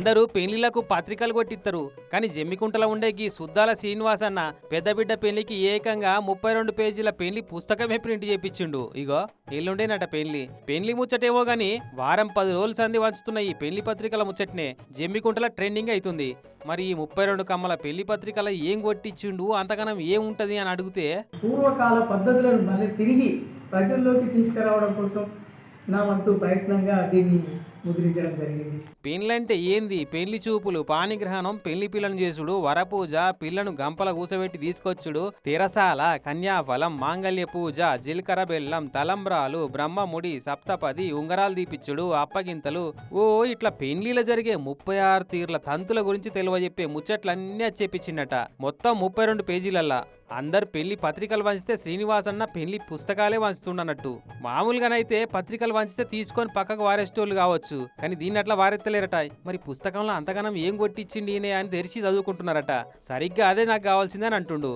అందరూ పెళ్లిళ్లకు పత్రికలు కొట్టిస్తారు కానీ జమ్మికుంటలో ఉండే గీ సుద్దాల శ్రీనివాస్ అన్న పెద్ద బిడ్డ పెళ్లికి ఏకంగా 32 పేజీల పెళ్లి పుస్తకమే ప్రింట్ చేపించిండు. ఇగో ఎల్లుండేనట పెళ్లి ముచ్చటేమో గాని వారం 10 రోజులు సంధి వంచుతున్న ఈ పెళ్లి పత్రికల ముచ్చటనే జమ్మికుంటల ట్రెండింగ్ అవుతుంది. మరి ఈ 32 కమ్మల పెళ్లి పత్రికల ఏం కొట్టించిండు, అంతగానం ఏముంటది అని అడిగితే పూర్వకాల పద్ధతులను మళ్ళీ తిరిగి ప్రజల్లోకి తీసుకురావడం కోసం నా వంతు ప్రయత్నంగా దీన్ని ముద్రించడం జరిగింది. పెళ్ళంటే ఏంది? పెళ్లి చూపులు, పాణిగ్రహణం, పెళ్లి పిల్లను చేసుడు, వరపూజ, పిల్లను గంపల కూసబెట్టి తీసుకొచ్చుడు, తెరసాల, కన్యాఫలం, మాంగళ్య పూజ, జీలకర్ర బెల్లం, తలంబ్రాలు, బ్రహ్మముడి, సప్తపది, ఉంగరాలు దీపిచ్చుడు, అప్పగింతలు, ఓ ఇట్లా పెళ్లిలో జరిగే 36 తీర్ల తంతుల గురించి తెలియజెప్పే ముచ్చట్లన్నీ చెప్పించిందట. మొత్తం 32 పేజీలల్లా. అందరు పెళ్లి పత్రికలు వంచితే శ్రీనివాస్ అన్న పెళ్లి పుస్తకాలే వంచుతుండన్నట్టు. మామూలుగానైతే పత్రికలు వంచితే తీసుకొని పక్కకు వారేసేటోళ్ళు కావచ్చు, కానీ దీన్ని అట్లా వారెత్తలేరట. మరి పుస్తకంలో అంతగానం ఏం కొట్టించింది అని తెరిచి చదువుకుంటున్నారట. సరిగ్గా అదే నాకు కావాల్సిందని అంటుండు.